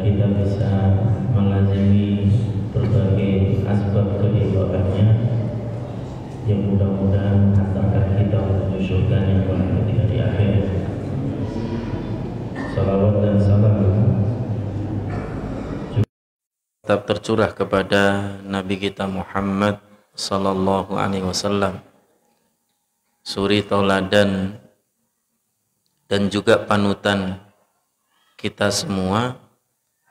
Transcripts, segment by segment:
Kita bisa melazimi berbagai asbab kehidupannya yang mudah-mudahan hantarkan kita menuju surga yang ketika di akhir. Salawat dan salam tetap tercurah kepada Nabi kita Muhammad sallallahu alaihi wasallam, suri tauladan dan juga panutan kita semua,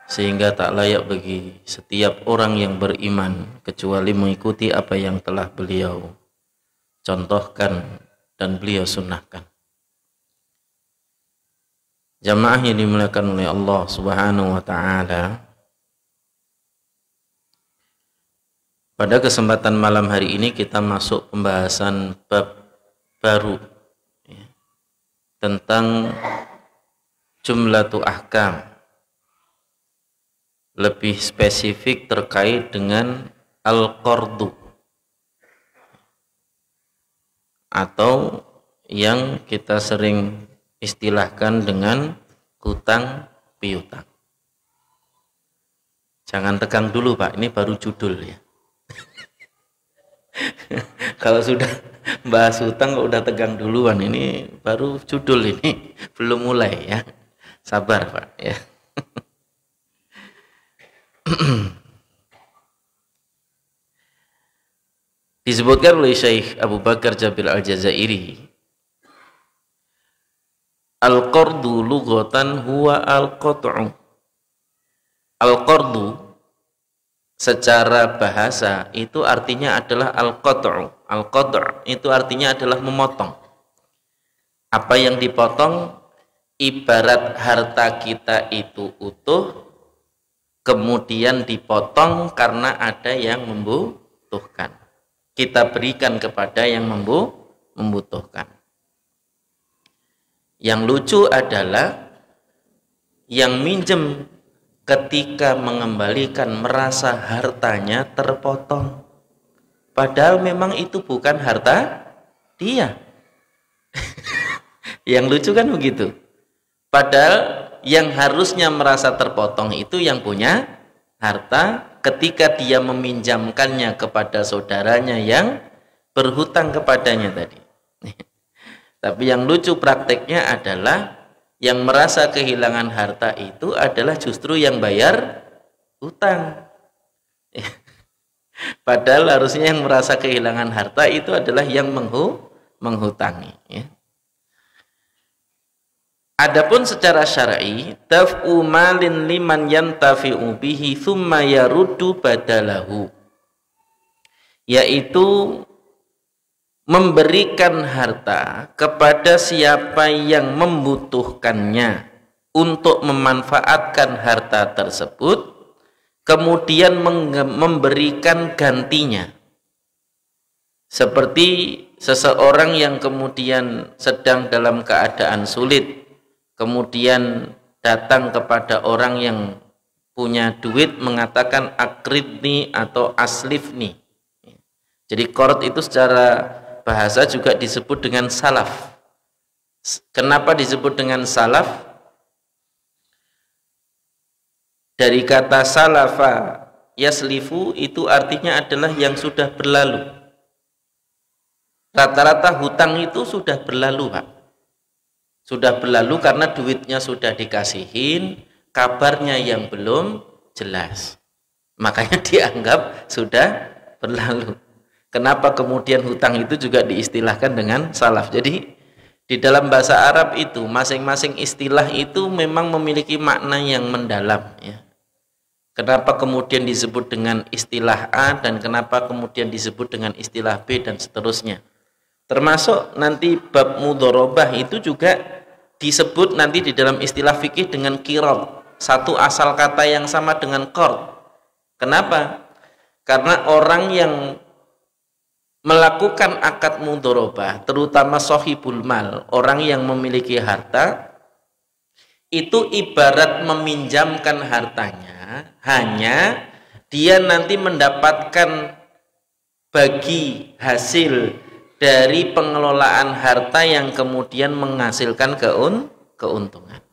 sehingga tak layak bagi setiap orang yang beriman kecuali mengikuti apa yang telah beliau contohkan dan beliau sunnahkan. Jamaah yang dimuliakan oleh Allah Subhanahu wa ta'ala, pada kesempatan malam hari ini kita masuk pembahasan bab baru ya, tentang jumlatu ahkam, lebih spesifik terkait dengan al-qardu atau yang kita sering istilahkan dengan hutang piutang. Jangan tegang dulu Pak, ini baru judul ya. Kalau sudah bahas hutang kok udah tegang duluan, ini baru judul, ini belum mulai ya. Sabar Pak ya. Disebutkan oleh Syekh Abu Bakar Jabir Al-Jazairi, al-qardu lughatan huwa al-qat'u. Al-qardu secara bahasa itu artinya adalah al-qat'u. Al-qat' itu artinya adalah memotong. Apa yang dipotong? Ibarat harta kita itu utuh, kemudian dipotong karena ada yang membutuhkan. Kita berikan kepada yang membutuhkan. Yang lucu adalah yang minjem ketika mengembalikan merasa hartanya terpotong. Padahal memang itu bukan harta dia. Yang lucu kan begitu. Padahal yang harusnya merasa terpotong itu yang punya harta ketika dia meminjamkannya kepada saudaranya yang berhutang kepadanya tadi. Tapi yang lucu prakteknya adalah yang merasa kehilangan harta itu adalah justru yang bayar hutang. Padahal harusnya yang merasa kehilangan harta itu adalah yang menghutangi ya. Adapun secara syar'i, daf'u malin liman yantafi'u bihi thumma yaruddu badalahu, yaitu memberikan harta kepada siapa yang membutuhkannya untuk memanfaatkan harta tersebut, kemudian memberikan gantinya. Seperti seseorang yang kemudian sedang dalam keadaan sulit, kemudian datang kepada orang yang punya duit mengatakan akridni atau aslifni. Jadi qard itu secara bahasa juga disebut dengan salaf. Kenapa disebut dengan salaf? Dari kata salafa yaslifu itu artinya adalah yang sudah berlalu. Rata-rata hutang itu sudah berlalu Pak. Sudah berlalu karena duitnya sudah dikasihin, kabarnya yang belum jelas. Makanya dianggap sudah berlalu. Kenapa kemudian hutang itu juga diistilahkan dengan salaf? Jadi di dalam bahasa Arab itu masing-masing istilah itu memang memiliki makna yang mendalam ya. Kenapa kemudian disebut dengan istilah A dan kenapa kemudian disebut dengan istilah B dan seterusnya. Termasuk nanti bab mudharabah itu juga disebut nanti di dalam istilah fikih dengan qirad, satu asal kata yang sama dengan qard. Kenapa? Karena orang yang melakukan akad mudharabah, terutama sahibul mal, orang yang memiliki harta, itu ibarat meminjamkan hartanya, hanya dia nanti mendapatkan bagi hasil dari pengelolaan harta yang kemudian menghasilkan keuntungan.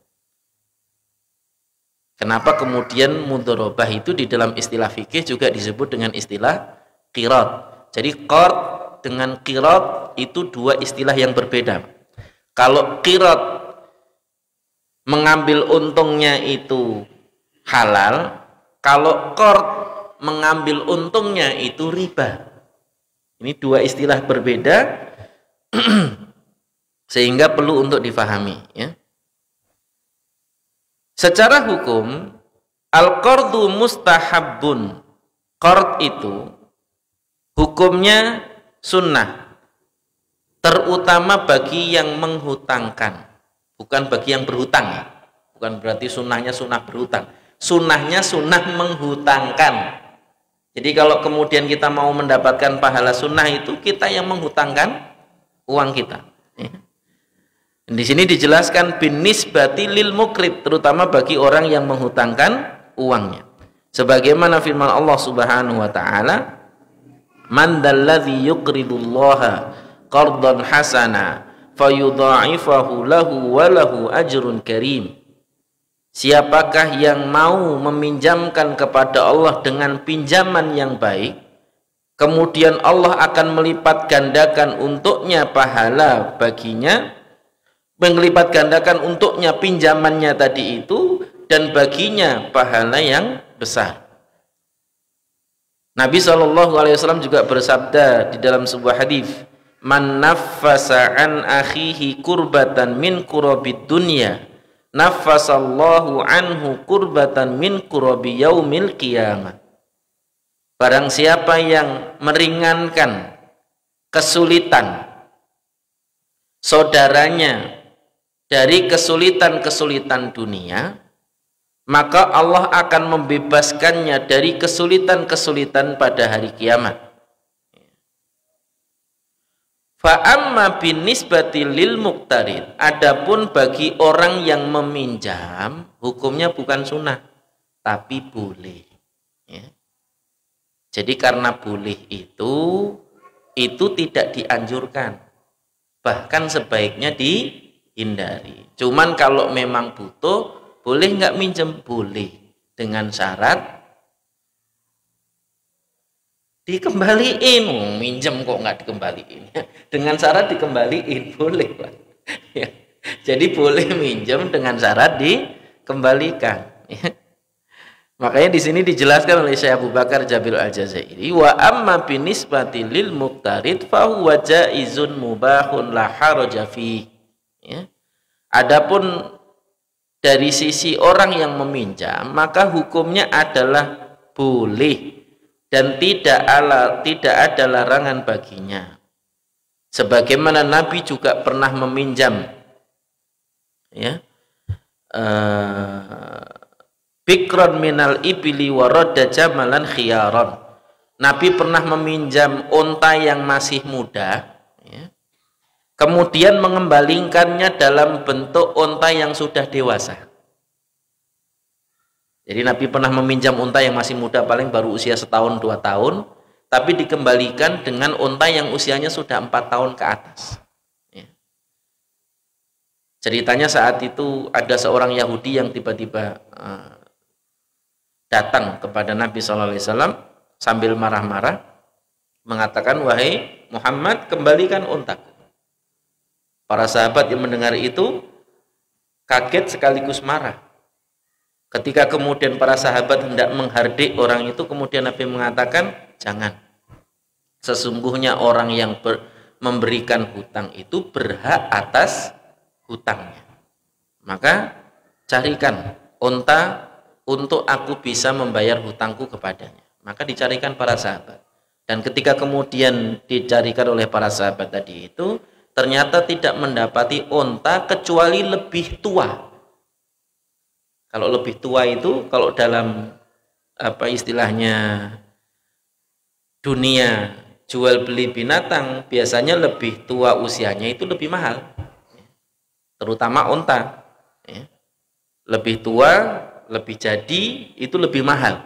Kenapa kemudian mudharabah itu di dalam istilah fikih juga disebut dengan istilah qirat. Jadi qard dengan qirat itu dua istilah yang berbeda. Kalau qirat mengambil untungnya itu halal, kalau qard mengambil untungnya itu riba. Ini dua istilah berbeda sehingga perlu untuk difahami, ya. Secara hukum al-qardu mustahabbun. Qard itu hukumnya sunnah, terutama bagi yang menghutangkan, bukan bagi yang berhutang, ya. Bukan berarti sunnahnya sunnah berhutang. Sunnahnya sunnah menghutangkan. Jadi kalau kemudian kita mau mendapatkan pahala sunnah itu kita yang menghutangkan uang kita. Di sini dijelaskan bin nisbati lil muqrid, terutama bagi orang yang menghutangkan uangnya. Sebagaimana firman Allah Subhanahu wa taala, "Man dalladzi yuqridullaha qardan hasana fayudha'ifahu lahu wa lahu ajrun karim." Siapakah yang mau meminjamkan kepada Allah dengan pinjaman yang baik, kemudian Allah akan melipat gandakan untuknya pahala baginya, melipat gandakan untuknya pinjamannya tadi itu, dan baginya pahala yang besar. Nabi SAW juga bersabda di dalam sebuah hadis, "Man naffasa an akhihi kurbatan min kurabid dunya, naffasallahu anhu kurbatan min kurabi yaumil qiyamah." Barang siapa yang meringankan kesulitan saudaranya dari kesulitan-kesulitan dunia, maka Allah akan membebaskannya dari kesulitan-kesulitan pada hari kiamat. Fa'amma bin nisbati lil muqtarid, adapun bagi orang yang meminjam, hukumnya bukan sunnah tapi boleh, ya. Jadi karena boleh itu tidak dianjurkan, bahkan sebaiknya dihindari. Cuman kalau memang butuh, boleh nggak minjem? Boleh, dengan syarat dikembaliin. Minjem kok nggak dikembaliin? Dengan syarat dikembaliin, boleh, Pak. Ya. Jadi boleh minjem dengan syarat dikembalikan. Ya. Makanya di sini dijelaskan oleh Syekh Abu Bakar Jabir Al-Jazairi, wa amma binisbati lil muqtarid fa huwa jaizun mubahun la haraja fi. Ya. Adapun dari sisi orang yang meminjam, maka hukumnya adalah boleh dan tidak ada larangan baginya. Sebagaimana Nabi juga pernah meminjam, ya, bikron minal ibili waradda jamalan khiyaron. Nabi pernah meminjam unta yang masih muda, ya, kemudian mengembalikannya dalam bentuk unta yang sudah dewasa. Jadi Nabi pernah meminjam unta yang masih muda, paling baru usia 1 tahun 2 tahun, tapi dikembalikan dengan unta yang usianya sudah 4 tahun ke atas. Ya. Ceritanya saat itu ada seorang Yahudi yang tiba-tiba datang kepada Nabi SAW sambil marah-marah, mengatakan, "Wahai Muhammad, kembalikan untaku." Para sahabat yang mendengar itu kaget sekaligus marah. Ketika kemudian para sahabat hendak menghardik orang itu, kemudian Nabi mengatakan, "Jangan. Sesungguhnya orang yang memberikan hutang itu berhak atas hutangnya. Maka carikan unta untuk aku bisa membayar hutangku kepadanya." Maka dicarikan para sahabat. Dan ketika kemudian dicarikan oleh para sahabat tadi itu, ternyata tidak mendapati unta kecuali lebih tua. Kalau lebih tua itu, kalau dalam istilahnya dunia jual beli binatang, biasanya lebih tua usianya itu lebih mahal, terutama unta. Lebih tua, lebih jadi, itu lebih mahal.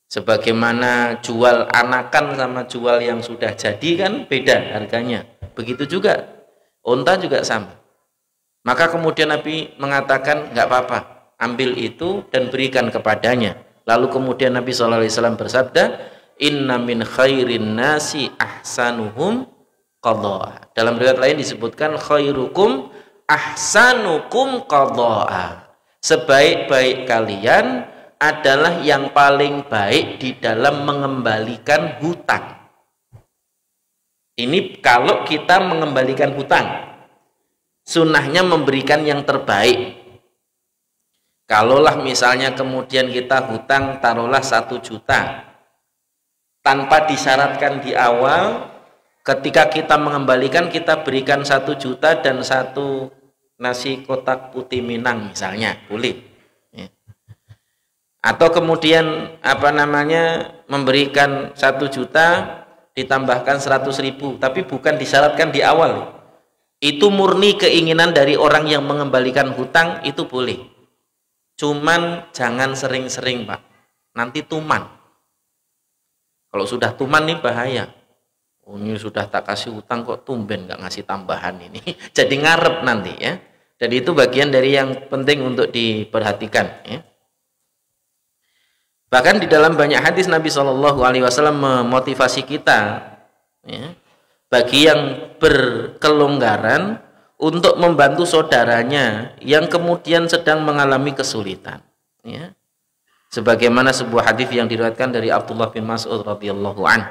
Sebagaimana jual anakan sama jual yang sudah jadi kan beda harganya. Begitu juga unta juga sama. Maka kemudian Nabi mengatakan nggak apa-apa, ambil itu dan berikan kepadanya. Lalu kemudian Nabi SAW bersabda, inna min khairin nasi ahsanuhum qadha'a. Dalam riwayat lain disebutkan khairukum ahsanukum qadha'a. Sebaik-baik kalian adalah yang paling baik di dalam mengembalikan hutang. Ini kalau kita mengembalikan hutang, sunnahnya memberikan yang terbaik. Kalaulah misalnya kemudian kita hutang taruhlah 1 juta, tanpa disyaratkan di awal, ketika kita mengembalikan kita berikan 1 juta dan 1 nasi kotak putih Minang misalnya, boleh. Atau kemudian memberikan 1 juta ditambahkan 100.000, tapi bukan disyaratkan di awal. Itu murni keinginan dari orang yang mengembalikan hutang, itu boleh. Cuman jangan sering-sering, Pak. Nanti tuman. Kalau sudah tuman nih bahaya. Oh, ini sudah tak kasih hutang kok tumben nggak ngasih tambahan ini. Jadi ngarep nanti ya. Jadi itu bagian dari yang penting untuk diperhatikan ya. Bahkan di dalam banyak hadis Nabi SAW memotivasi kita ya, bagi yang berkelonggaran untuk membantu saudaranya yang kemudian sedang mengalami kesulitan ya. Sebagaimana sebuah hadis yang diriwayatkan dari Abdullah bin Mas'ud radhiyallahu anhu,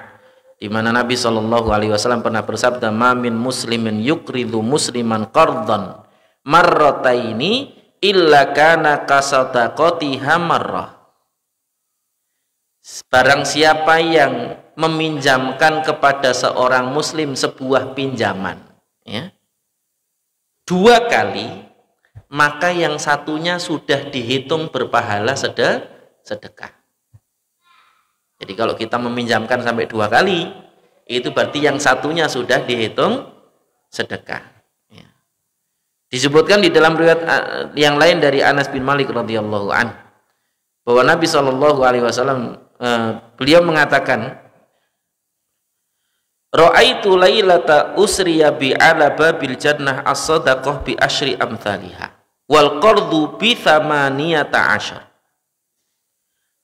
di mana Nabi SAW pernah bersabda, ma min muslimin yukridu musliman qardan marrataini illa kana kasadaqatiha marrah. Barang siapa yang meminjamkan kepada seorang muslim sebuah pinjaman ya, 2 kali, maka yang satunya sudah dihitung berpahala sedekah. Jadi kalau kita meminjamkan sampai 2 kali, itu berarti yang satunya sudah dihitung sedekah ya. Disebutkan di dalam riwayat yang lain dari Anas bin Malik radhiyallahu anhu bahwa Nabi SAW beliau mengatakan, ra'aitu lailata usriya bi ala babil jannah as-sadaqah bi asyri amthaliha wal qardu bi thamaniyata asyar.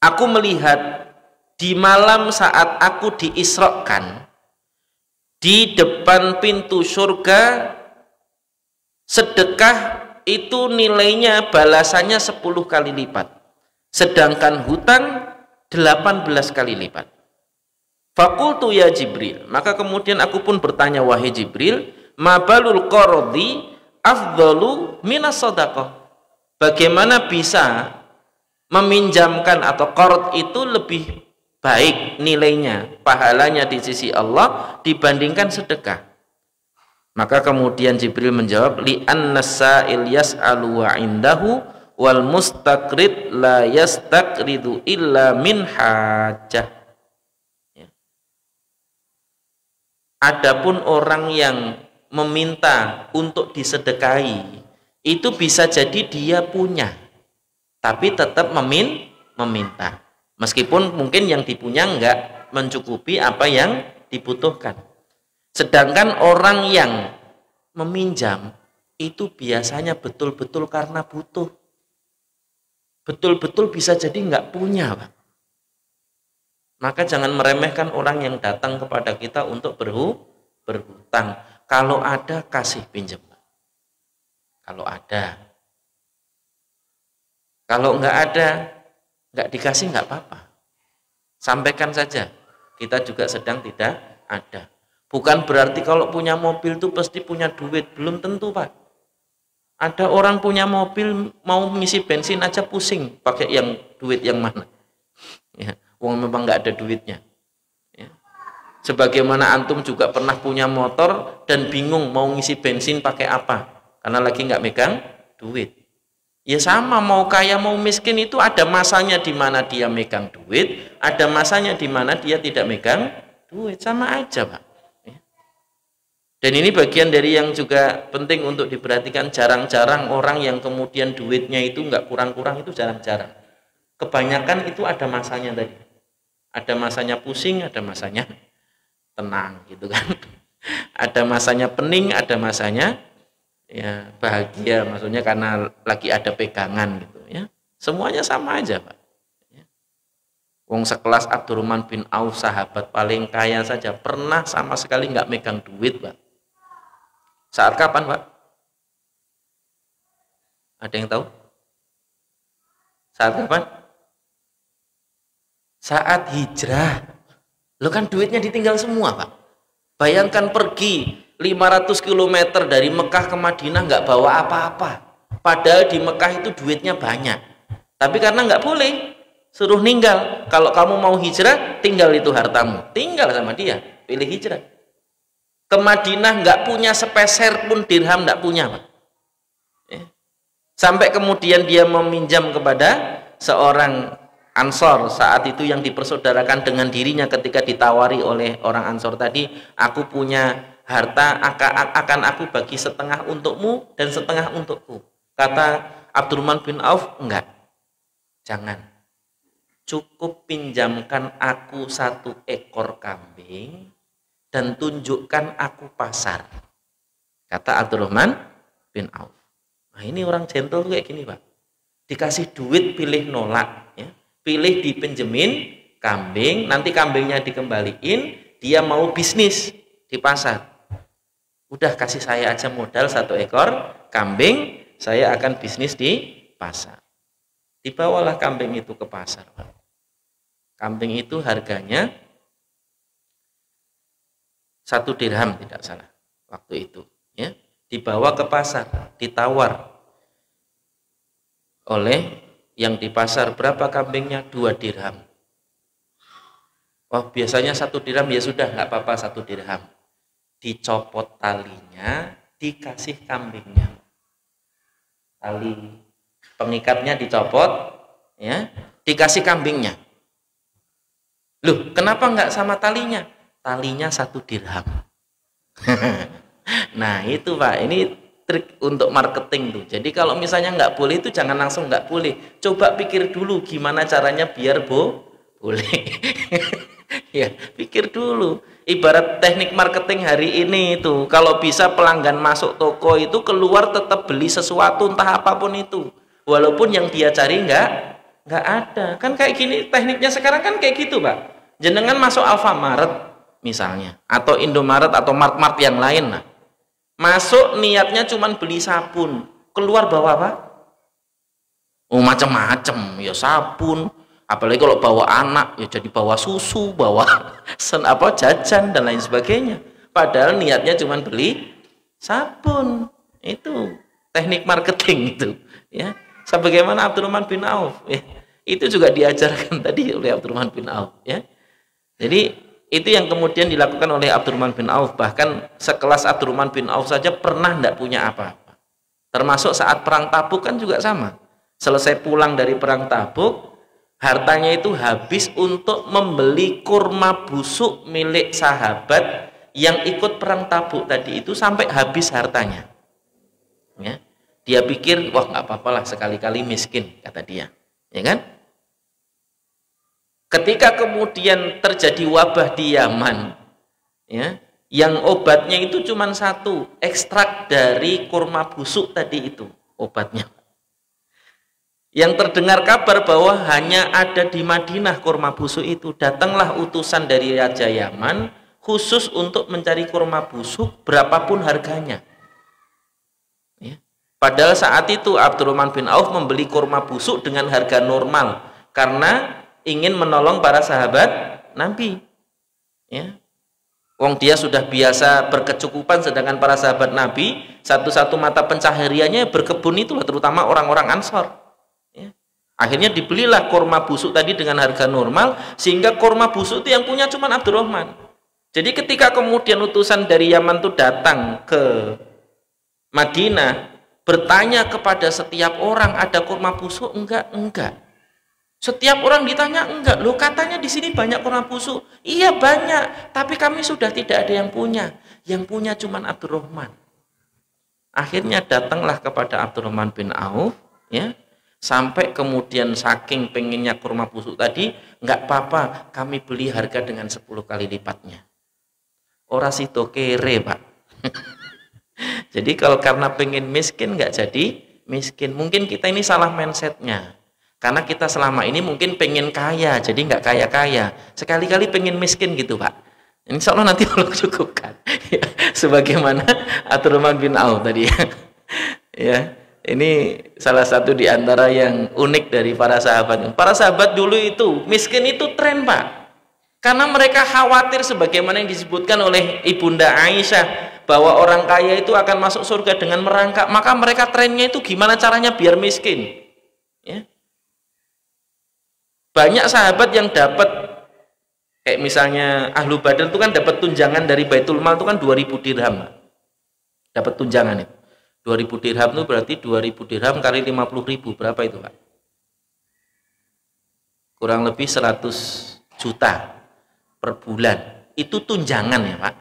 Aku melihat di malam saat aku diisrakan, di depan pintu surga, sedekah itu nilainya balasannya 10 kali lipat, sedangkan hutang 18 kali lipat. Fakultu ya Jibril, maka kemudian aku pun bertanya, wahai Jibril, mabalul qardi afdalu minas sadaqah. Bagaimana bisa meminjamkan atau qard itu lebih baik nilainya, pahalanya di sisi Allah dibandingkan sedekah? Maka kemudian Jibril menjawab, li annasa'il yas'alu wa indahu wal mustaqrid la yastaqridu illa min hajah. Ya. Adapun orang yang meminta untuk disedekahi, itu bisa jadi dia punya, tapi tetap meminta. Meskipun mungkin yang dipunya enggak mencukupi apa yang dibutuhkan. Sedangkan orang yang meminjam, itu biasanya betul-betul karena butuh. Betul-betul bisa jadi nggak punya, Pak. Maka jangan meremehkan orang yang datang kepada kita untuk berhutang. Kalau ada, kasih pinjam. Kalau ada. Kalau nggak ada, nggak dikasih nggak apa-apa. Sampaikan saja, kita juga sedang tidak ada. Bukan berarti kalau punya mobil itu pasti punya duit. Belum tentu, Pak. Ada orang punya mobil mau ngisi bensin aja pusing pakai yang duit yang mana ya, wong memang nggak ada duitnya ya. Sebagaimana antum juga pernah punya motor dan bingung mau ngisi bensin pakai apa karena lagi nggak megang duit. Ya sama, mau kaya mau miskin itu ada masanya di mana dia megang duit, ada masanya di mana dia tidak megang duit, sama aja, Pak. Dan ini bagian dari yang juga penting untuk diperhatikan. Jarang-jarang orang yang kemudian duitnya itu nggak kurang-kurang, itu jarang-jarang. Kebanyakan itu ada masanya tadi. Ada masanya pusing, ada masanya tenang gitu kan. Ada masanya pening, ada masanya ya bahagia, maksudnya karena lagi ada pegangan gitu ya. Semuanya sama aja, Pak. Ya. Wong sekelas Abdurrahman bin Auf, sahabat paling kaya saja, pernah sama sekali nggak megang duit, Pak. Saat kapan, Pak? Ada yang tahu? Saat kapan? Saat hijrah. Lo kan duitnya ditinggal semua, Pak. Bayangkan pergi 500 km dari Mekah ke Madinah nggak bawa apa-apa. Padahal di Mekah itu duitnya banyak. Tapi karena nggak boleh, suruh ninggal. Kalau kamu mau hijrah, tinggal itu hartamu. Tinggal sama dia, pilih hijrah. Ke Madinah nggak punya sepeser pun dirham, nggak punya, Pak. Sampai kemudian dia meminjam kepada seorang Ansor saat itu yang dipersaudarakan dengan dirinya ketika ditawari oleh orang Ansor tadi, aku punya harta, akan aku bagi setengah untukmu dan setengah untukku. Kata Abdurrahman bin Auf, enggak, jangan, cukup pinjamkan aku 1 ekor kambing dan tunjukkan aku pasar, kata Abdurrahman bin Auf. Nah ini orang gentle tuh kayak gini, Pak. Dikasih duit pilih nolak, ya. Pilih dipinjemin kambing, nanti kambingnya dikembaliin, dia mau bisnis di pasar. Udah kasih saya aja modal 1 ekor kambing, saya akan bisnis di pasar. Dibawalah kambing itu ke pasar, Pak. Kambing itu harganya 1 dirham tidak salah waktu itu, ya. Dibawa ke pasar, ditawar oleh yang di pasar, berapa kambingnya? 2 dirham. Oh biasanya 1 dirham, ya sudah nggak apa-apa 1 dirham. Dicopot talinya, dikasih kambingnya. Tali pengikatnya dicopot, ya, dikasih kambingnya. Loh, kenapa nggak sama talinya? Talinya 1 dirham. Nah itu, Pak, ini trik untuk marketing tuh. Jadi kalau misalnya nggak boleh itu jangan langsung nggak boleh. Coba pikir dulu gimana caranya biar boleh. Ya, pikir dulu. Ibarat teknik marketing hari ini itu, kalau bisa pelanggan masuk toko itu keluar tetap beli sesuatu entah apapun itu. Walaupun yang dia cari nggak ada. Kan kayak gini tekniknya sekarang kan kayak gitu, Pak. Jenengan masuk Alfamart misalnya atau Indomaret atau Mart-Mart yang lain lah. Masuk niatnya cuman beli sabun, keluar bawa apa? Oh macam-macam, ya sabun. Apalagi kalau bawa anak, ya jadi bawa susu, bawa jajan dan lain sebagainya. Padahal niatnya cuman beli sabun. Itu teknik marketing itu, ya. Sebagaimana Abdurrahman bin Auf, ya. Itu juga diajarkan tadi oleh Abdurrahman bin Auf, ya. Jadi itu yang kemudian dilakukan oleh Abdurrahman bin Auf. Bahkan sekelas Abdurrahman bin Auf saja pernah tidak punya apa-apa. Termasuk saat perang Tabuk kan juga sama. Selesai pulang dari perang Tabuk, hartanya itu habis untuk membeli kurma busuk milik sahabat yang ikut perang Tabuk tadi itu, sampai habis hartanya. Ya. Dia pikir, wah nggak apa-apa lah, sekali-kali miskin, kata dia. Ya kan? Ketika kemudian terjadi wabah di Yaman, ya, yang obatnya itu cuma 1, ekstrak dari kurma busuk tadi itu obatnya. Yang terdengar kabar bahwa hanya ada di Madinah kurma busuk itu, datanglah utusan dari Raja Yaman khusus untuk mencari kurma busuk berapapun harganya. Ya. Padahal saat itu Abdurrahman bin Auf membeli kurma busuk dengan harga normal karena ingin menolong para sahabat Nabi, ya. Wong dia sudah biasa berkecukupan, sedangkan para sahabat Nabi satu-satu mata pencahariannya berkebun itu, terutama orang-orang Ansor, ya. Akhirnya dibelilah kurma busuk tadi dengan harga normal, sehingga kurma busuk itu yang punya cuma Abdurrahman. Jadi ketika kemudian utusan dari Yaman itu datang ke Madinah, bertanya kepada setiap orang, ada kurma busuk? Enggak. Setiap orang ditanya, enggak. Loh katanya di sini banyak kurma busuk. Iya banyak, tapi kami sudah tidak ada yang punya. Yang punya cuma Abdurrahman. Akhirnya datanglah kepada Abdurrahman bin Auf, ya. Sampai kemudian saking pengennya kurma busuk tadi, nggak apa-apa, kami beli harga dengan 10 kali lipatnya. Ora sido kere, Pak. Jadi kalau karena pengen miskin nggak jadi miskin. Mungkin kita ini salah mindsetnya. Karena kita selama ini mungkin pengen kaya, jadi nggak kaya-kaya. Sekali-kali pengen miskin gitu, Pak. Insya Allah nanti Allah cukupkan. Sebagaimana Abdurrahman bin Auf tadi ya. Ya, ini salah satu di antara yang unik dari para sahabat. Para sahabat dulu itu miskin itu tren, Pak. Karena mereka khawatir sebagaimana yang disebutkan oleh Ibunda Aisyah bahwa orang kaya itu akan masuk surga dengan merangkak. Maka mereka trennya itu gimana caranya biar miskin. Ya. Banyak sahabat yang dapat, kayak misalnya Ahlu Badar itu kan dapat tunjangan dari Baitul Mal itu kan 2000 dirham. Dapat tunjangan itu. 2000 dirham itu berarti 2000 dirham kali 50.000. Berapa itu, Pak? Kurang lebih 100 juta per bulan. Itu tunjangan ya, Pak.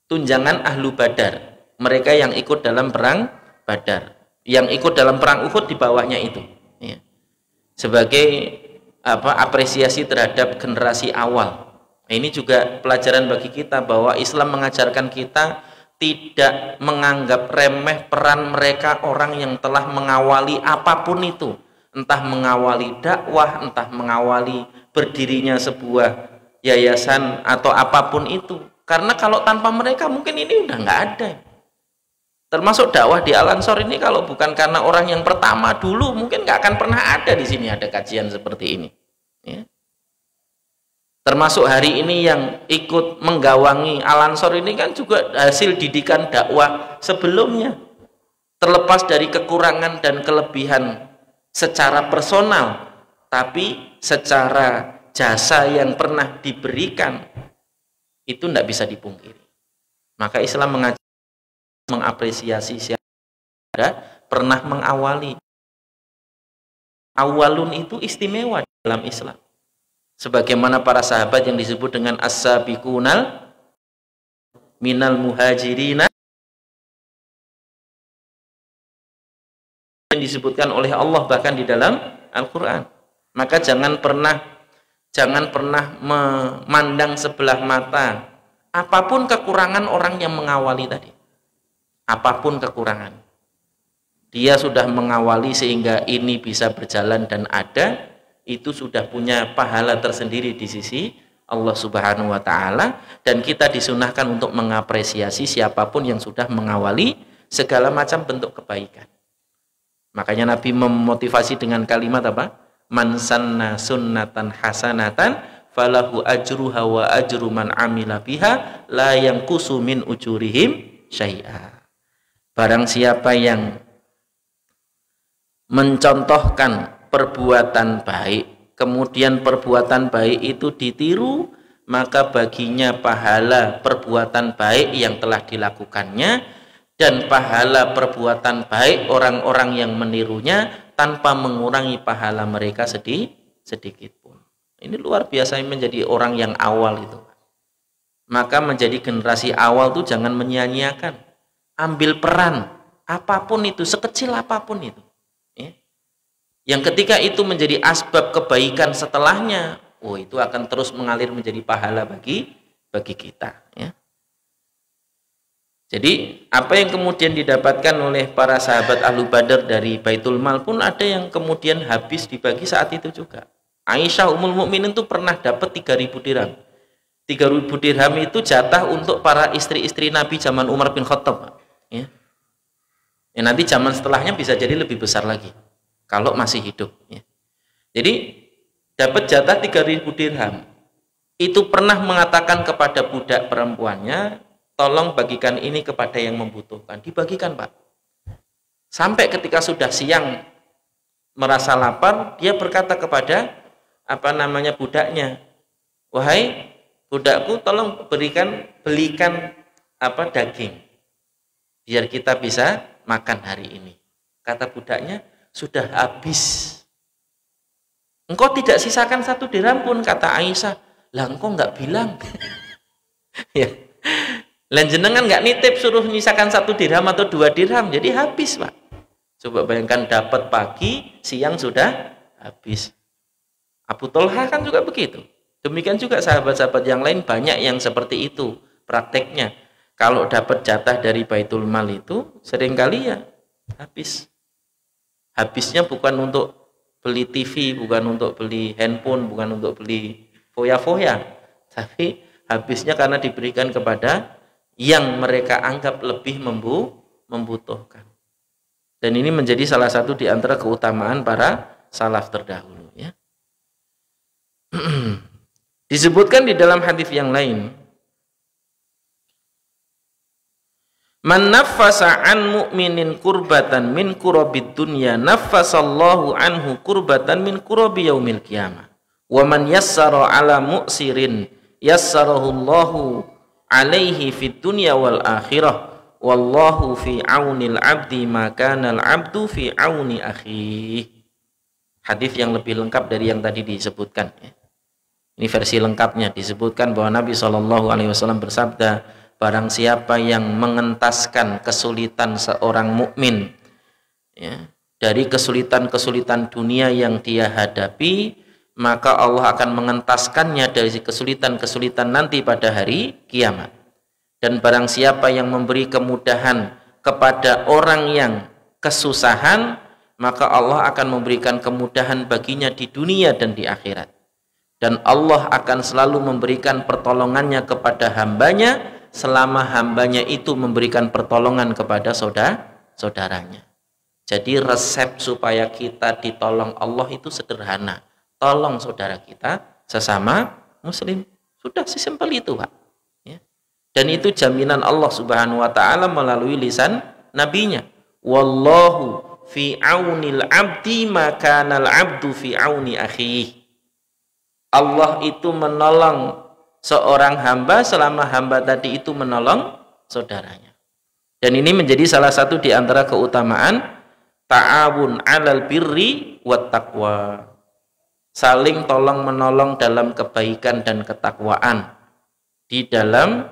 Tunjangan Ahlu Badar. Mereka yang ikut dalam perang Badar. Yang ikut dalam perang Uhud di bawahnya itu. Ya. Sebagai apresiasi terhadap generasi awal. Ini juga pelajaran bagi kita bahwa Islam mengajarkan kita tidak menganggap remeh peran mereka orang yang telah mengawali apapun itu, entah mengawali dakwah, entah mengawali berdirinya sebuah yayasan atau apapun itu. Karena kalau tanpa mereka mungkin ini udah nggak ada. Termasuk dakwah di Al-Ansor ini kalau bukan karena orang yang pertama dulu mungkin nggak akan pernah ada di sini ada kajian seperti ini. Ya. Termasuk hari ini yang ikut menggawangi Al-Ansor ini kan juga hasil didikan dakwah sebelumnya. Terlepas dari kekurangan dan kelebihan secara personal, tapi secara jasa yang pernah diberikan itu tidak bisa dipungkiri. Maka Islam mengapresiasi siapa pernah mengawali. Awalun itu istimewa dalam Islam. Sebagaimana para sahabat yang disebut dengan as-sabiqunal minal muhajirina yang disebutkan oleh Allah bahkan di dalam Al-Quran. Maka jangan pernah memandang sebelah mata apapun kekurangan orang yang mengawali tadi. Apapun kekurangan, dia sudah mengawali sehingga ini bisa berjalan dan ada, itu sudah punya pahala tersendiri di sisi Allah Subhanahu wa Ta'ala. Dan kita disunahkan untuk mengapresiasi siapapun yang sudah mengawali segala macam bentuk kebaikan. Makanya Nabi memotivasi dengan kalimat apa? Man sanna sunnatan hasanatan falahu ajruha wa ajru man amila biha la yanqusu min ujurihim syai'a. Barang siapa yang mencontohkan perbuatan baik, kemudian perbuatan baik itu ditiru, maka baginya pahala perbuatan baik yang telah dilakukannya dan pahala perbuatan baik orang-orang yang menirunya tanpa mengurangi pahala mereka sedikit pun. Ini luar biasa menjadi orang yang awal itu. Maka menjadi generasi awal itu jangan menyia-nyiakan. Ambil peran apapun itu, sekecil apapun itu ya. Yang ketika itu menjadi asbab kebaikan setelahnya, itu akan terus mengalir menjadi pahala bagi kita ya. Jadi apa yang kemudian didapatkan oleh para sahabat Ahlu Badar dari Baitul Mal pun ada yang kemudian habis dibagi saat itu juga. Aisyah Ummul Mukminin itu pernah dapat 3.000 dirham. 3.000 dirham itu jatah untuk para istri-istri Nabi zaman Umar bin Khattab ya. Nanti zaman setelahnya bisa jadi lebih besar lagi kalau masih hidup ya. Jadi dapat jatah 3.000 dirham. Itu pernah mengatakan kepada budak perempuannya, tolong bagikan ini kepada yang membutuhkan. Dibagikan, Pak. Sampai ketika sudah siang merasa lapar, dia berkata kepada budaknya, wahai budakku, tolong belikan daging biar kita bisa makan hari ini. Kata budaknya, sudah habis. Engkau tidak sisakan 1 dirham pun, kata Aisyah. Lah engkau nggak bilang. Ya. Lan jenengan nggak nitip suruh nyisakan 1 dirham atau 2 dirham, jadi habis, Pak. Coba bayangkan dapat pagi, siang sudah habis. Abu Tolha kan juga begitu. Demikian juga sahabat-sahabat yang lain banyak yang seperti itu prakteknya. Kalau dapat jatah dari Baitul Mal itu seringkali ya habis. Habisnya bukan untuk beli TV, bukan untuk beli handphone, bukan untuk beli foya-foya, tapi habisnya karena diberikan kepada yang mereka anggap lebih membutuhkan. Dan ini menjadi salah satu di antara keutamaan para salaf terdahulu, ya. Disebutkan di dalam hadis yang lain, man naffasa an mu'minin kurbatan min kurabid dunya naffasallahu anhu kurbatan min kurabi yaumil qiyamah wa man yassara ala mu'sirin yassarahu Allahu alaihi fid dunya wal akhirah wallahu fi aunil abdi maka al abdu fi auni akhihi. Hadis yang lebih lengkap dari yang tadi disebutkan, ya. Ini versi lengkapnya, disebutkan bahwa Nabi SAW bersabda, barang siapa yang mengentaskan kesulitan seorang mukmin, ya, dari kesulitan-kesulitan dunia yang dia hadapi, maka Allah akan mengentaskannya dari kesulitan-kesulitan nanti pada hari kiamat. Dan barang siapa yang memberi kemudahan kepada orang yang kesusahan, maka Allah akan memberikan kemudahan baginya di dunia dan di akhirat. Dan Allah akan selalu memberikan pertolongannya kepada hambanya selama hambanya itu memberikan pertolongan kepada saudaranya. Jadi resep supaya kita ditolong Allah itu sederhana. Tolong saudara kita sesama muslim. Sudah sesimpel itu, Pak. Ya. Dan itu jaminan Allah Subhanahu wa taala melalui lisan nabinya. Wallahu fi aunil abdi maka al abdu fi auni akhihi. Allah itu menolong seorang hamba selama hamba tadi itu menolong saudaranya. Dan ini menjadi salah satu di antara keutamaan ta'awun 'alal birri wat taqwa. Saling tolong menolong dalam kebaikan dan ketakwaan di dalam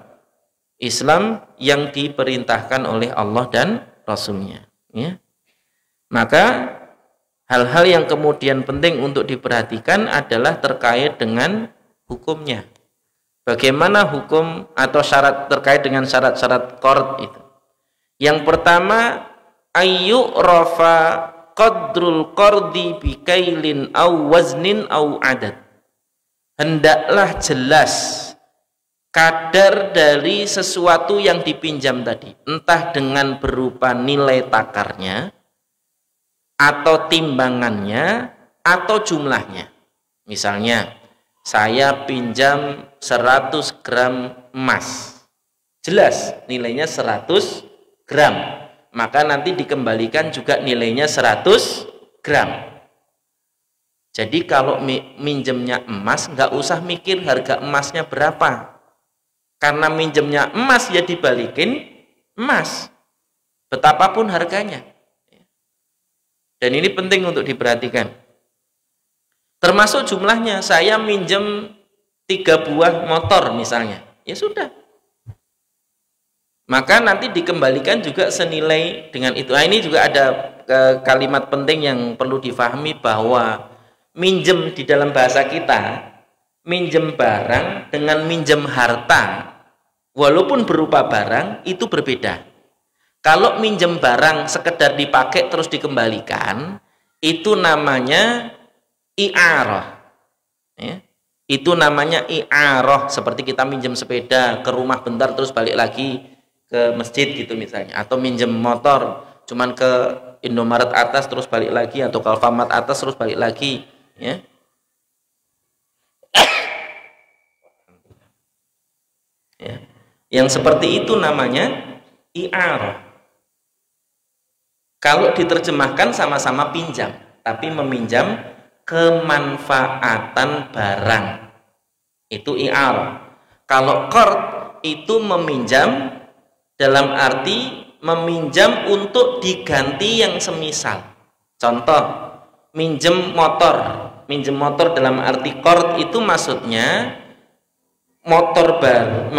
Islam yang diperintahkan oleh Allah dan Rasul-Nya, ya. Maka hal-hal yang kemudian penting untuk diperhatikan adalah terkait dengan hukumnya. Bagaimana hukum atau syarat terkait dengan syarat-syarat qard itu? Yang pertama, ayu rafa qadrul qardi bikailin au waznin au adad. Hendaklah jelas kadar dari sesuatu yang dipinjam tadi, entah dengan berupa nilai takarnya atau timbangannya atau jumlahnya. Misalnya saya pinjam 100 gram emas, jelas nilainya 100 gram, maka nanti dikembalikan juga nilainya 100 gram. Jadi kalau minjemnya emas, nggak usah mikir harga emasnya berapa, karena minjemnya emas ya dibalikin emas betapapun harganya. Dan ini penting untuk diperhatikan. Termasuk jumlahnya, saya minjem 3 buah motor misalnya, ya sudah. Maka nanti dikembalikan juga senilai dengan itu. Nah, ini juga ada kalimat penting yang perlu difahami, bahwa minjem di dalam bahasa kita, minjem barang dengan minjem harta, walaupun berupa barang, itu berbeda. Kalau minjem barang sekedar dipakai terus dikembalikan, itu namanya i'arah, ya. Itu namanya i'arah, seperti kita minjem sepeda ke rumah bentar terus balik lagi ke masjid gitu misalnya, atau minjem motor cuman ke Indomaret atas terus balik lagi, atau ke Alfamart atas terus balik lagi, ya. Ya. Yang seperti itu namanya i'arah. Kalau diterjemahkan sama-sama pinjam, tapi meminjam kemanfaatan barang, itu i'arah. Kalau qard itu meminjam dalam arti meminjam untuk diganti yang semisal. Contoh, minjem motor dalam arti qard itu maksudnya motor baru,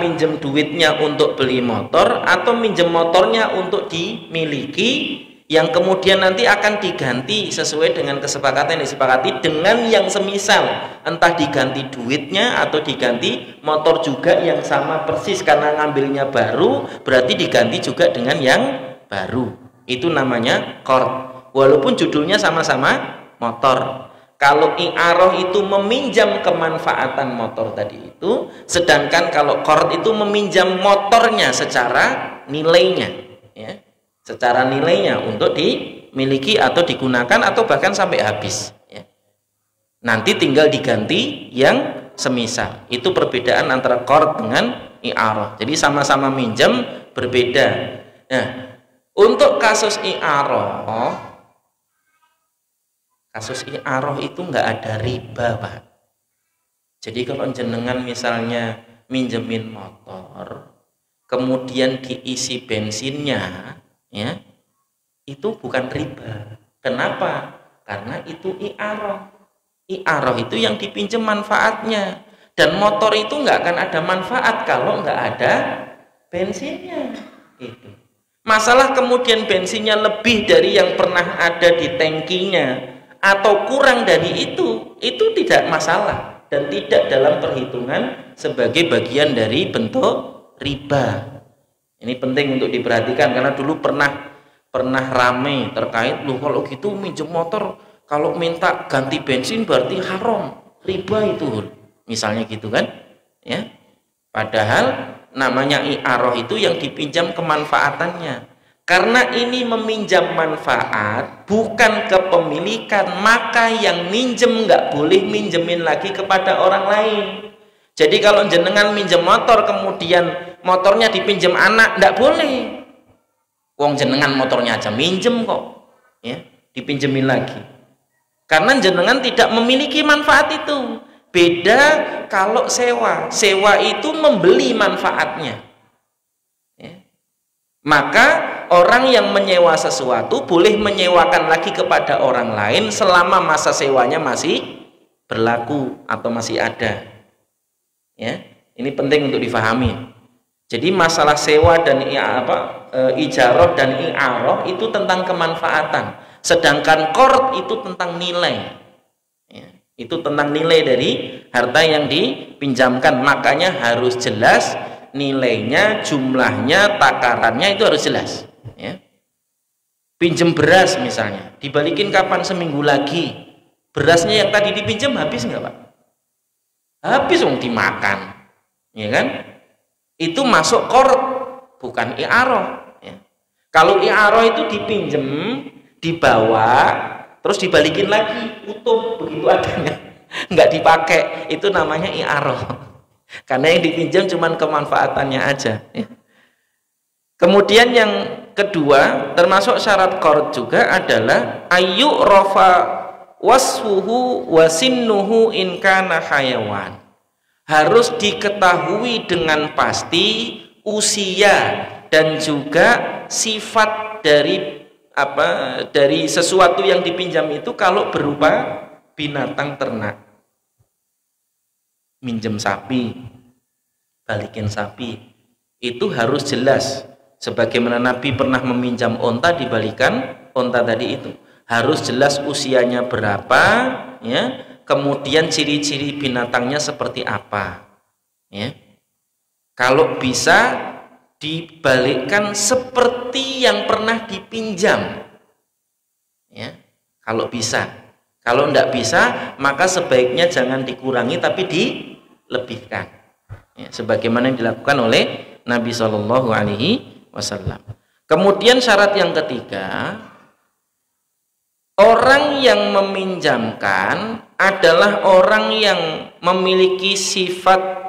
minjem duitnya untuk beli motor, atau minjem motornya untuk dimiliki, yang kemudian nanti akan diganti sesuai dengan kesepakatan yang disepakati dengan yang semisal, entah diganti duitnya atau diganti motor juga yang sama persis, karena ngambilnya baru berarti diganti juga dengan yang baru. Itu namanya qard, walaupun judulnya sama-sama motor. Kalau i'arah itu meminjam kemanfaatan motor tadi itu, sedangkan kalau qard itu meminjam motornya secara nilainya, ya, secara nilainya untuk dimiliki atau digunakan atau bahkan sampai habis, ya. Nanti tinggal diganti yang semisal. Itu perbedaan antara qard dengan i'arah. Jadi sama-sama minjam, berbeda. Nah, untuk kasus i'arah, itu nggak ada riba, Pak. Jadi kalau jenengan misalnya minjemin motor, kemudian diisi bensinnya, ya, itu bukan riba. Kenapa? Karena itu i'arah. I'arah itu yang dipinjam manfaatnya, dan motor itu nggak akan ada manfaat kalau nggak ada bensinnya. Itu. Masalah kemudian bensinnya lebih dari yang pernah ada di tangkinya atau kurang dari itu tidak masalah dan tidak dalam perhitungan sebagai bagian dari bentuk riba. Ini penting untuk diperhatikan, karena dulu pernah rame terkait, loh kalau gitu minjem motor kalau minta ganti bensin berarti haram, riba itu, misalnya gitu kan, ya. Padahal namanya i'arah itu yang dipinjam kemanfaatannya. Karena ini meminjam manfaat, bukan kepemilikan, maka yang minjem nggak boleh minjemin lagi kepada orang lain. Jadi kalau jenengan minjem motor, kemudian motornya dipinjem anak, nggak boleh. Wong jenengan motornya aja minjem kok, ya, dipinjemin lagi. Karena jenengan tidak memiliki manfaat itu. Beda kalau sewa. Sewa itu membeli manfaatnya. Ya. Maka orang yang menyewa sesuatu boleh menyewakan lagi kepada orang lain selama masa sewanya masih berlaku atau masih ada, ya. Ini penting untuk difahami. Jadi masalah sewa dan ijarah dan i'arah itu tentang kemanfaatan, sedangkan qard itu tentang nilai, ya. Itu tentang nilai dari harta yang dipinjamkan. Makanya harus jelas nilainya, jumlahnya, takarannya, itu harus jelas, ya. Pinjem beras misalnya, dibalikin kapan? Seminggu lagi. Berasnya yang tadi dipinjam habis nggak, Pak? Habis, wong dimakan, ya kan? Itu masuk qard, bukan i'arah, ya. Kalau i'arah itu dipinjem, dibawa, terus dibalikin lagi utuh begitu adanya, nggak dipakai, itu namanya i'arah. Karena yang dipinjam cuman kemanfaatannya aja, ya. Kemudian yang kedua, termasuk syarat qard juga adalah ayu rofa wasfuhu wasinnuhu in kana hayawan. Harus diketahui dengan pasti usia dan juga sifat dari sesuatu yang dipinjam itu. Kalau berupa binatang ternak, minjem sapi, balikin sapi, itu harus jelas. Sebagaimana Nabi pernah meminjam onta, dibalikan onta tadi itu harus jelas usianya berapa, ya. Kemudian ciri-ciri binatangnya seperti apa, ya. Kalau bisa dibalikkan seperti yang pernah dipinjam, ya. Kalau bisa. Kalau tidak bisa, maka sebaiknya jangan dikurangi tapi dilebihkan, ya, sebagaimana yang dilakukan oleh Nabi Shallallahu Alaihi Wasallam. Kemudian syarat yang ketiga, orang yang meminjamkan adalah orang yang memiliki sifat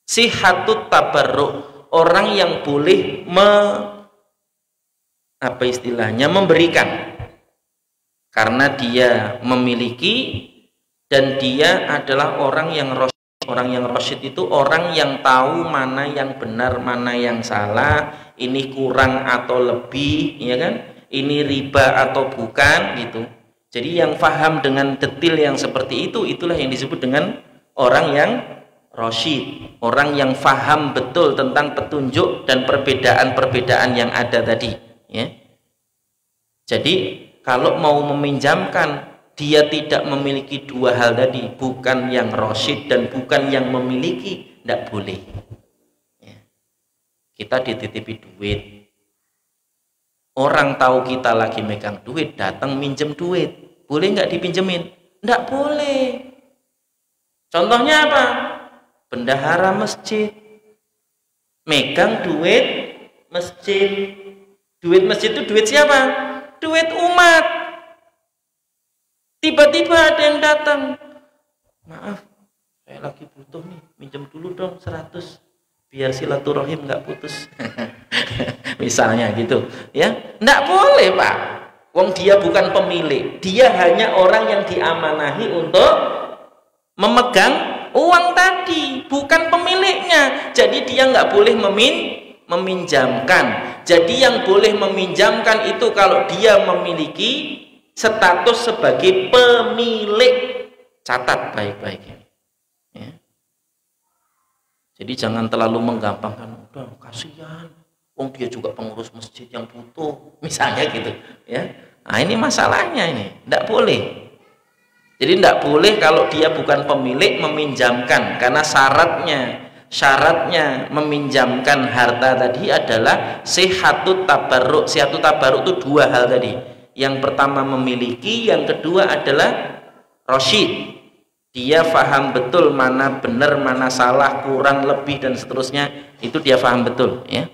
sihatut tabarruk, orang yang boleh memberikan, karena dia memiliki dan dia adalah orang yang rasyid. Orang yang rasyid itu orang yang tahu mana yang benar, mana yang salah, ini kurang atau lebih, ya kan? Ini riba atau bukan, gitu. Jadi yang paham dengan detail yang seperti itu, itulah yang disebut dengan orang yang rasyid, orang yang paham betul tentang petunjuk dan perbedaan-perbedaan yang ada tadi, ya. Jadi kalau mau meminjamkan, dia tidak memiliki dua hal tadi, bukan yang rasyid dan bukan yang memiliki, tidak boleh. Ya. Kita dititipi duit, orang tahu kita lagi megang duit, datang minjem duit, boleh nggak dipinjemin? Nggak boleh. Contohnya apa? Bendahara masjid megang duit masjid. Duit masjid itu duit siapa? Duit umat. Tiba-tiba ada yang datang, maaf, saya lagi butuh nih, minjem dulu dong 100 biar silaturahim nggak putus. Misalnya gitu, ya. Nggak boleh, Pak. Wong dia bukan pemilik, dia hanya orang yang diamanahi untuk memegang uang tadi, bukan pemiliknya. Jadi dia nggak boleh meminjamkan. Jadi yang boleh meminjamkan itu kalau dia memiliki status sebagai pemilik. Catat baik-baik ini. Ya. Jadi jangan terlalu menggampangkan, udah kasihan, dia juga pengurus masjid yang butuh, misalnya gitu. Ya. Nah ini masalahnya ini, tidak boleh. Jadi tidak boleh kalau dia bukan pemilik meminjamkan, karena syaratnya meminjamkan harta tadi adalah sihatut tabarruk. Sihatut tabarruk itu dua hal tadi. Yang pertama memiliki, yang kedua adalah rasyid. Dia faham betul mana benar, mana salah, kurang, lebih dan seterusnya, itu dia faham betul, ya.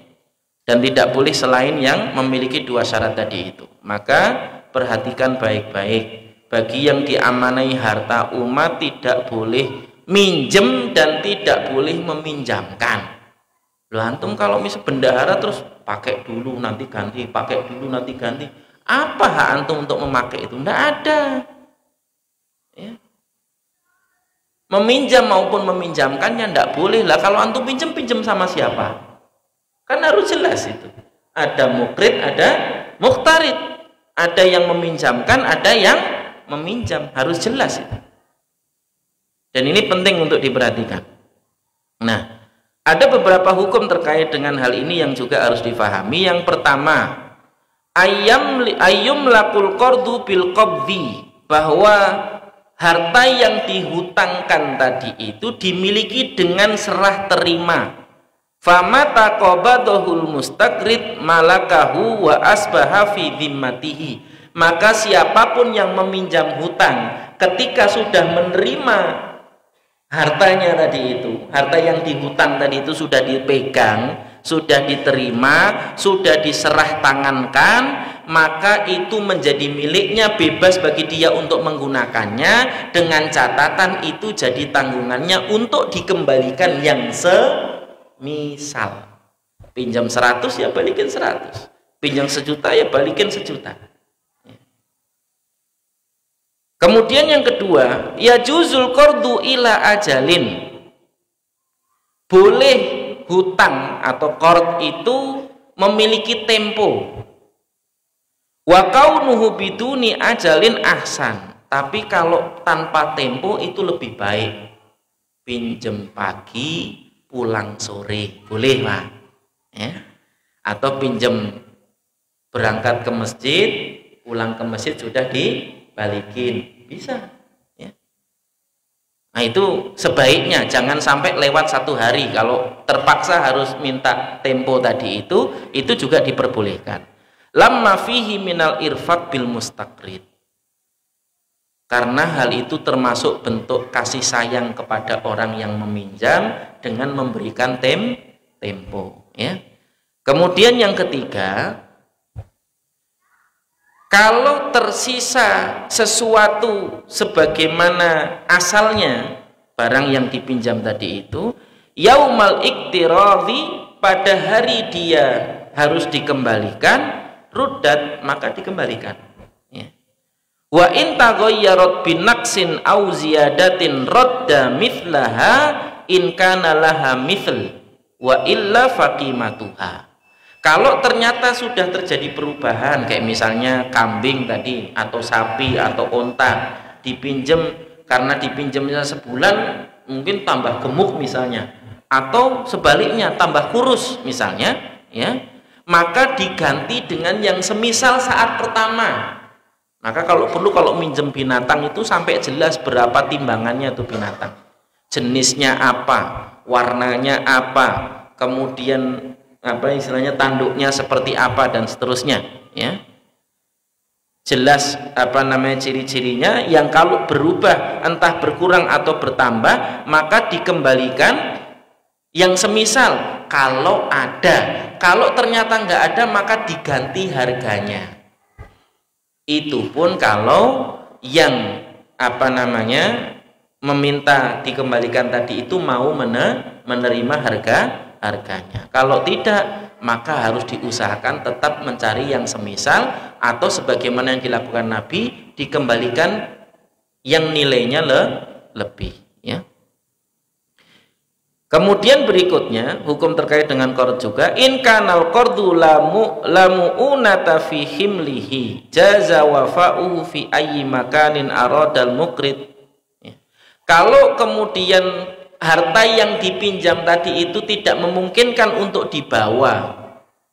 Dan tidak boleh selain yang memiliki dua syarat tadi itu. Maka perhatikan baik-baik. Bagi yang diamanai harta umat tidak boleh minjem dan tidak boleh meminjamkan. Loh antum kalau misal bendahara terus pakai dulu nanti ganti, pakai dulu nanti ganti. Apa hak antum untuk memakai itu? Tidak ada. Ya. Meminjam maupun meminjamkannya tidak boleh lah. Kalau antum pinjam sama siapa? Kan harus jelas itu. Ada mukrid, ada mukhtarid. Ada yang meminjamkan, ada yang meminjam. Harus jelas itu. Dan ini penting untuk diperhatikan. Nah, ada beberapa hukum terkait dengan hal ini yang juga harus difahami. Yang pertama, ayyum lakul qardu bil qabdi, bahwa harta yang dihutangkan tadi itu dimiliki dengan serah terima. Fama taqabadahul mustaqrid malakahu wa asbaha fi dhimmatihi. Maka siapapun yang meminjam hutang ketika sudah menerima hartanya tadi itu, harta yang dihutang tadi itu sudah dipegang, sudah diterima, sudah diserah tangankan, maka itu menjadi miliknya, bebas bagi dia untuk menggunakannya, dengan catatan itu jadi tanggungannya untuk dikembalikan yang semisal. Pinjam 100 ya balikin 100, pinjam 1 juta ya balikin 1 juta. Kemudian yang kedua, ya juzul qardu ila ajalin. Boleh hutang atau qard itu memiliki tempo. Wa kaunuhu biduni ajalin ahsan. Tapi kalau tanpa tempo itu lebih baik. Pinjem pagi, pulang sore. Boleh, Pak. Ya. Atau pinjem berangkat ke masjid, pulang ke masjid sudah dibalikin. Bisa. Ya. Nah itu sebaiknya jangan sampai lewat 1 hari. Kalau terpaksa harus minta tempo tadi itu juga diperbolehkan. Lamma fihi minal irfaq bil mustaqrid. Karena hal itu termasuk bentuk kasih sayang kepada orang yang meminjam dengan memberikan tempo. Ya. Kemudian yang ketiga, kalau tersisa sesuatu sebagaimana asalnya barang yang dipinjam tadi itu, yaumal iktiradhi, pada hari dia harus dikembalikan, ruddat, maka dikembalikan. Ya. Wa in taghayyarat binaqsin aw ziyadatin radda mithlaha in kana laha mithl wa illa faqimatuha. Kalau ternyata sudah terjadi perubahan, kayak misalnya kambing tadi atau sapi atau onta dipinjam, karena dipinjamnya sebulan mungkin tambah gemuk misalnya, atau sebaliknya tambah kurus misalnya, ya, maka diganti dengan yang semisal saat pertama. Maka kalau perlu, kalau minjem binatang itu sampai jelas berapa timbangannya tuh binatang, jenisnya apa, warnanya apa, kemudian apa istilahnya tanduknya seperti apa dan seterusnya, ya. Jelas apa namanya ciri-cirinya, yang kalau berubah entah berkurang atau bertambah maka dikembalikan yang semisal kalau ada. Kalau ternyata nggak ada maka diganti harganya. Itu pun kalau yang apa namanya meminta dikembalikan tadi itu mau menerima harganya. Kalau tidak, maka harus diusahakan tetap mencari yang semisal, atau sebagaimana yang dilakukan Nabi, dikembalikan yang nilainya lebih, ya. Kemudian berikutnya hukum terkait dengan qard juga, in kanal qardu lamu unata fi himlihi jaza wafa'uhu fi ayyi makanin aradal muqrid. Kalau kemudian harta yang dipinjam tadi itu tidak memungkinkan untuk dibawa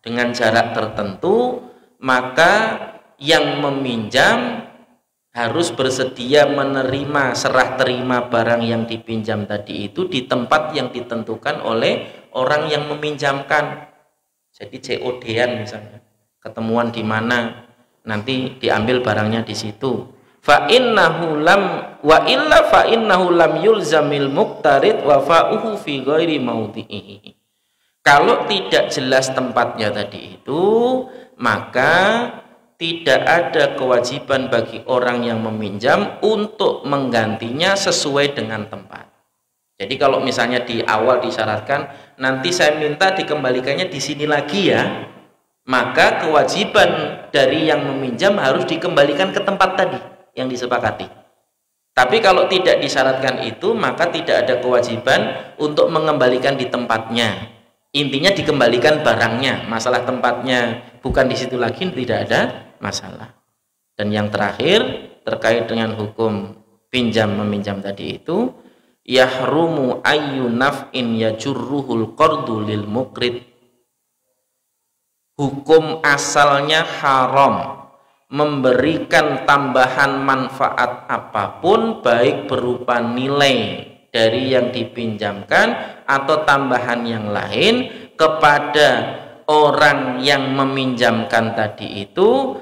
dengan jarak tertentu, maka yang meminjam harus bersedia menerima serah terima barang yang dipinjam tadi itu di tempat yang ditentukan oleh orang yang meminjamkan. Jadi COD-an misalnya, ketemuan di mana, nanti diambil barangnya di situ. Fa innahu lam wa illa fa innahu lam yulzamil muqtarid wa fa'uhu fi ghairi maudhi'ihi. Kalau tidak jelas tempatnya tadi itu, maka tidak ada kewajiban bagi orang yang meminjam untuk menggantinya sesuai dengan tempat. Jadi kalau misalnya di awal disyaratkan nanti saya minta dikembalikannya di sini lagi ya, maka kewajiban dari yang meminjam harus dikembalikan ke tempat tadi yang disepakati. Tapi kalau tidak disyaratkan itu, maka tidak ada kewajiban untuk mengembalikan di tempatnya. Intinya dikembalikan barangnya, masalah tempatnya bukan di situ lagi tidak ada masalah. Dan yang terakhir terkait dengan hukum pinjam meminjam tadi itu, yahrumu ayyu naf'in yajurruhul qardu lil muqrid. Hukum asalnya haram memberikan tambahan manfaat apapun, baik berupa nilai dari yang dipinjamkan atau tambahan yang lain kepada orang yang meminjamkan tadi itu,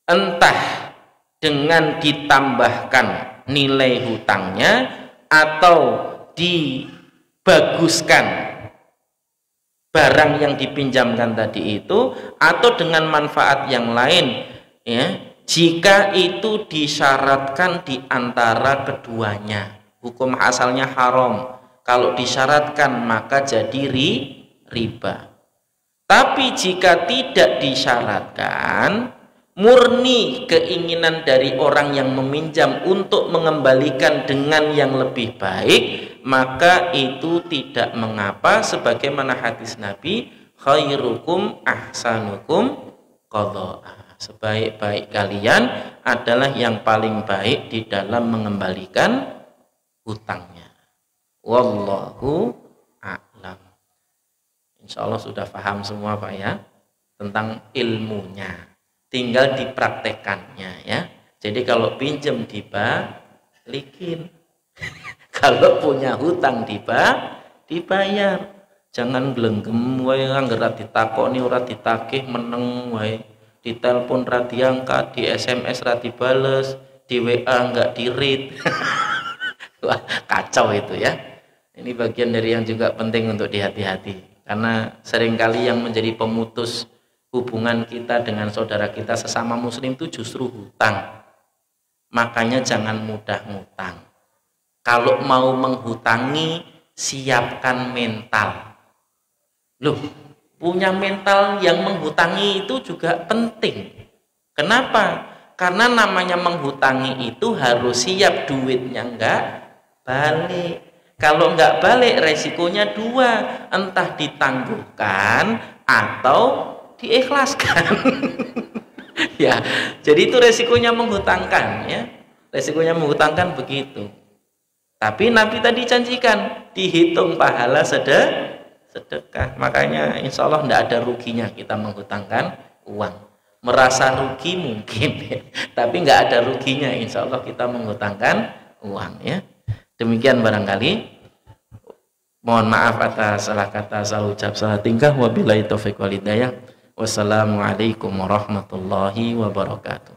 entah dengan ditambahkan nilai hutangnya atau dibaguskan barang yang dipinjamkan tadi itu, atau dengan manfaat yang lain, ya, jika itu disyaratkan di antara keduanya. Hukum asalnya haram, kalau disyaratkan maka jadi riba. Tapi jika tidak disyaratkan, murni keinginan dari orang yang meminjam untuk mengembalikan dengan yang lebih baik, maka itu tidak mengapa, sebagaimana hadis Nabi, khairukum ahsanukum qadha'a. Sebaik-baik kalian adalah yang paling baik di dalam mengembalikan hutangnya. Wallahu a'lam. Insya Allah sudah paham semua Pak ya tentang ilmunya, tinggal dipraktekannya ya. Jadi kalau pinjam dibalikin, kalau punya hutang dibayar. Jangan glenggem wae anggar ditakoni ora ditagih meneng wae, ditelepon ra diangkat, di SMS ra dibales, di WA enggak di-read. Wah, kacau itu ya. Ini bagian dari yang juga penting untuk dihati-hati, karena seringkali yang menjadi pemutus hubungan kita dengan saudara kita sesama muslim itu justru hutang. Makanya jangan mudah ngutang. Kalau mau menghutangi, siapkan mental. Loh, punya mental yang menghutangi itu juga penting. Kenapa? Karena namanya menghutangi itu harus siap duitnya enggak balik. Kalau enggak balik resikonya dua, entah ditangguhkan atau diikhlaskan. Ya, jadi itu resikonya menghutangkan ya. Resikonya menghutangkan begitu. Tapi Nabi tadi janjikan dihitung pahala sedekah. Makanya insya Allah tidak ada ruginya kita menghutangkan uang. Merasa rugi mungkin, tapi nggak ada ruginya insya Allah kita menghutangkan uang ya. Demikian barangkali. Mohon maaf atas salah kata, salah ucap, salah tingkah. Wabillahi taufiq wal hidayah. Wassalamualaikum warahmatullahi wabarakatuh.